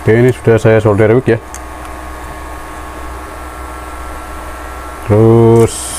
Oke, ini sudah saya solder weak ya. Terus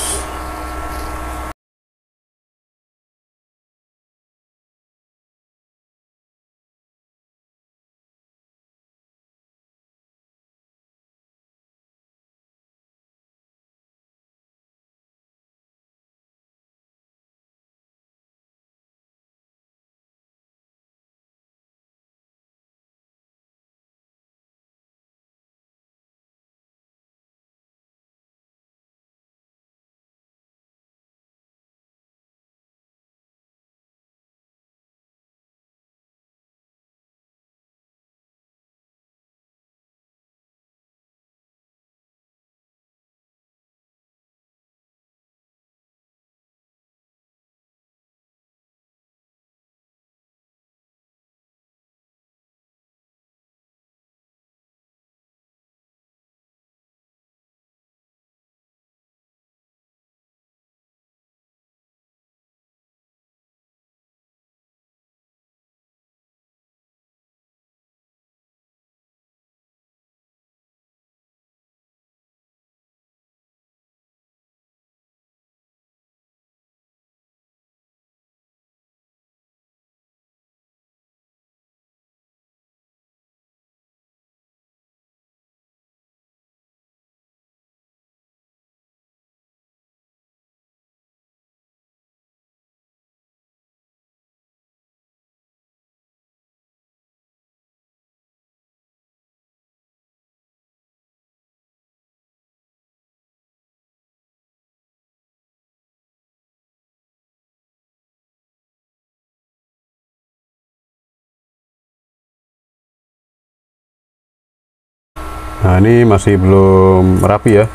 nah ini masih belum rapi ya.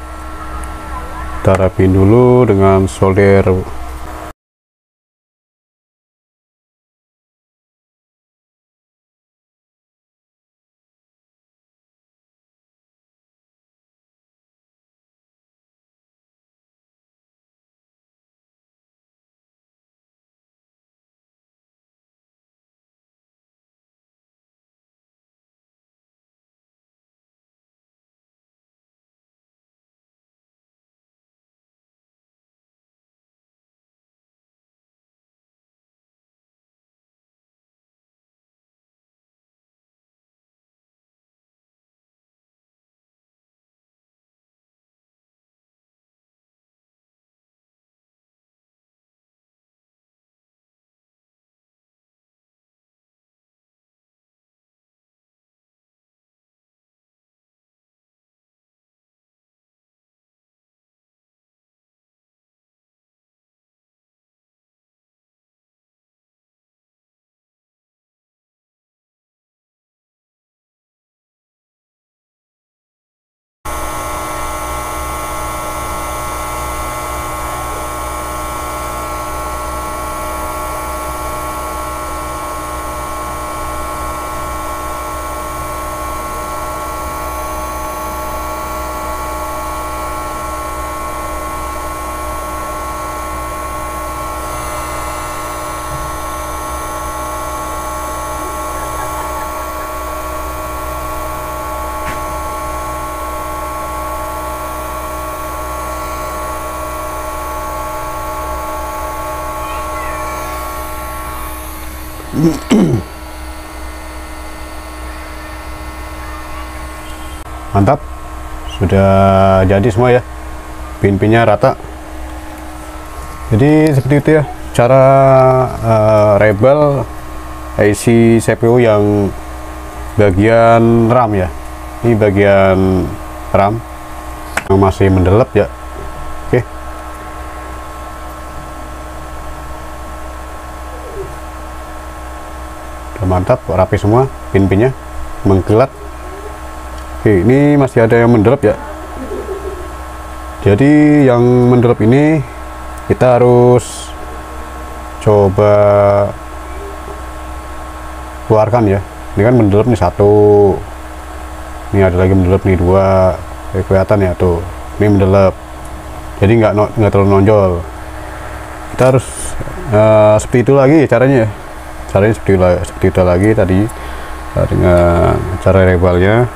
Kita rapiin dulu dengan solder. Mantap, sudah jadi semua ya, pin-pinnya rata. Jadi seperti itu ya cara rebel IC CPU yang bagian RAM ya. Ini bagian RAM yang masih mendelep ya. Oke, udah mantap, rapi semua, pin-pinnya mengkilat. Oke, ini masih ada yang mendelep ya. Jadi yang mendelep ini kita harus coba keluarkan ya. Ini kan mendelep nih satu, ini ada lagi mendelep nih dua. Kelihatan ya tuh, ini mendelep, jadi nggak terlalu nonjol. Kita harus seperti itu lagi caranya ya. Caranya seperti itu lagi tadi. dengan cara rebelnya.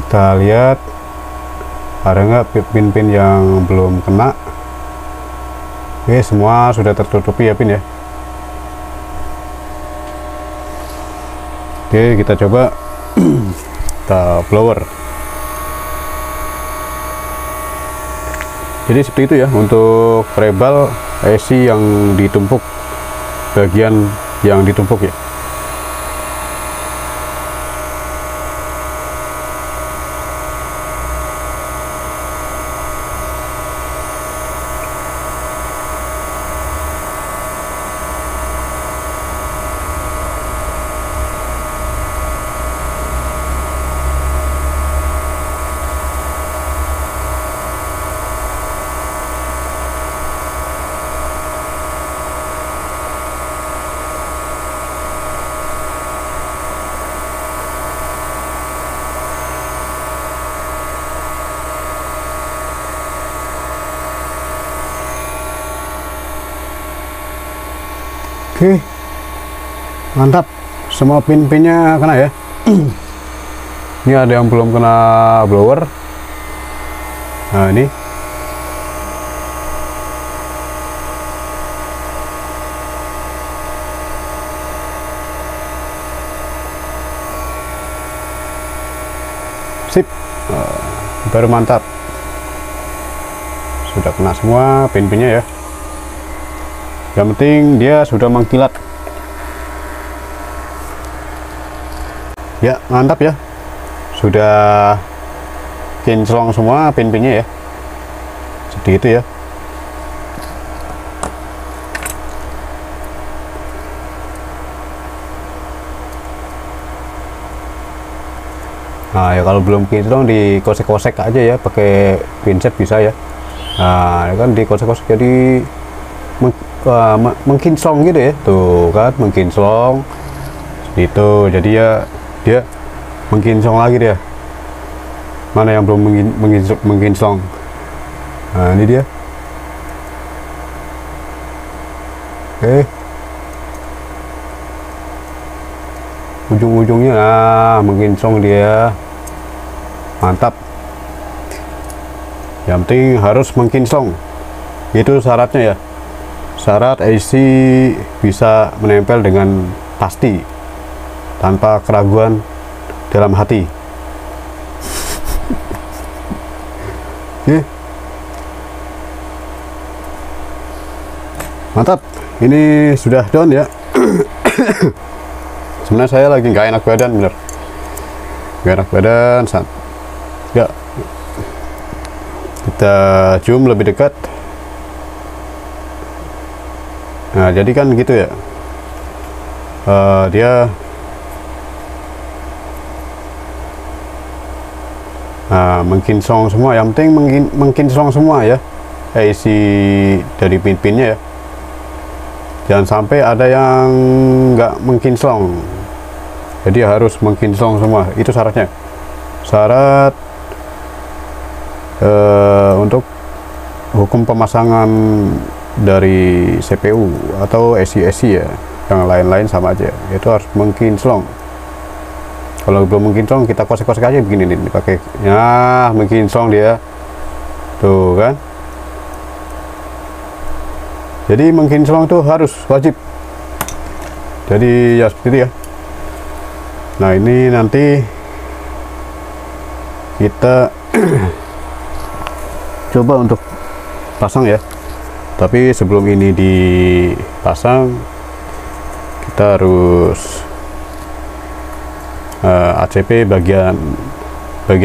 Kita lihat ada nggak pin-pin yang belum kena. Oke, semua sudah tertutupi ya pin ya. Oke, kita coba kita blower. Jadi seperti itu ya untuk rebel IC yang ditumpuk, bagian yang ditumpuk ya. Oke, mantap, semua pin-pinnya kena ya. Ini ada yang belum kena blower. Nah ini sip, baru mantap, sudah kena semua pin-pinnya ya. Yang penting dia sudah mengkilat ya, mantap ya, sudah kinclong semua pin-pinnya ya, seperti itu ya. Nah ya kalau belum kinclong dikosek-kosek aja ya, pakai pinset bisa ya. Nah ya kan dikosek-kosek jadi mengkinclong gitu ya, tuh kan mengkinclong itu, jadi ya dia mengkinclong lagi dia. Mana yang belum mengkinclong? Nah ini dia. Oke, ujung-ujungnya nah mengkinclong dia, mantap. Yang penting harus mengkinclong, itu syaratnya ya. Syarat IC bisa menempel dengan pasti tanpa keraguan dalam hati. Oke, mantap, ini sudah down ya. Sebenarnya saya lagi nggak enak badan, bener nggak enak badan saat ya. Kita zoom lebih dekat. Nah jadi kan gitu ya, dia mengkinclong semua. Yang penting mengkinclong semua ya, IC dari pin-pinnya ya, jangan sampai ada yang nggak mengkinclong. Jadi harus mengkinclong semua, itu syaratnya. Syarat untuk hukum pemasangan dari CPU atau IC ya, yang lain-lain sama aja, itu harus mengkinclong. Kalau belum mengkinclong kita kosek-kosek aja begini nih, pakai ya, mengkinclong dia tuh kan. Jadi mengkinclong tuh harus wajib, jadi ya seperti itu ya. Nah, ini nanti kita coba untuk pasang ya. Tapi sebelum ini dipasang, kita harus ACP bagian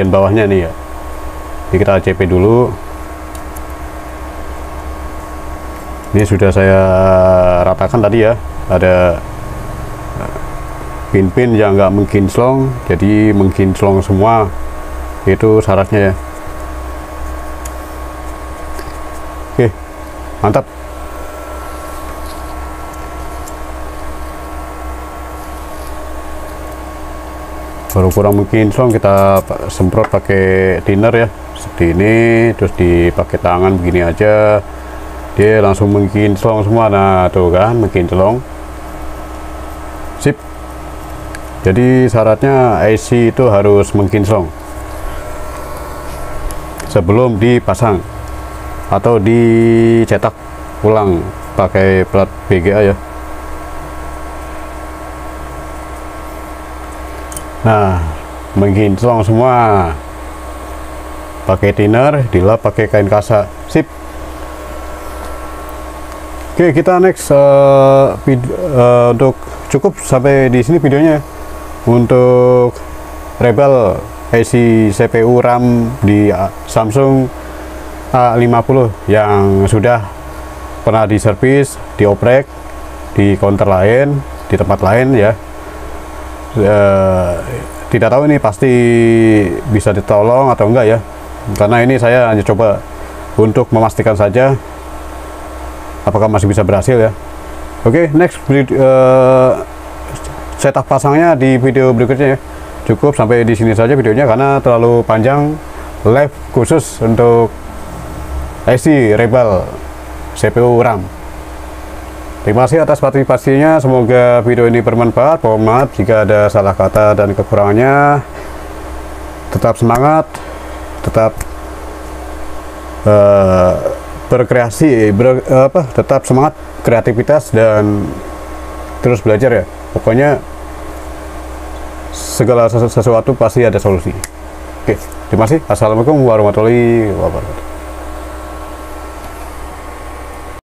bawahnya nih ya. Jadi kita ACP dulu. Ini sudah saya ratakan tadi ya. Ada pin-pin yang nggak mengkinclong, jadi mengkinclong semua. Itu syaratnya ya. Oke, mantap. Baru kurang mengkinclong, kita semprot pakai thinner ya, seperti ini. Terus dipakai tangan begini aja, dia langsung mengkinclong semua. Nah, tuh kan mengkinclong. Sip. Jadi syaratnya IC itu harus mengkinclong sebelum dipasang atau dicetak ulang pakai plat BGA ya. Nah, mengkinclong semua, pakai thinner, dilap pakai kain kasa. Sip. Oke, kita next untuk cukup sampai di sini videonya untuk Rebel IC CPU RAM di Samsung A50 yang sudah pernah diservis, dioprek di counter lain, di tempat lain ya. Tidak tahu ini pasti bisa ditolong atau enggak ya, karena ini saya hanya coba untuk memastikan saja apakah masih bisa berhasil ya. Oke, next setup pasangnya di video berikutnya ya. Cukup sampai di sini saja videonya karena terlalu panjang. Live khusus untuk IC Rebel CPU RAM. Terima kasih atas partisipasinya, semoga video ini bermanfaat. Mohon maaf jika ada salah kata dan kekurangannya. Tetap semangat, tetap berkreasi, tetap semangat, kreativitas, dan terus belajar ya. Pokoknya segala sesuatu pasti ada solusi. Oke, terima kasih. Assalamualaikum warahmatullahi wabarakatuh.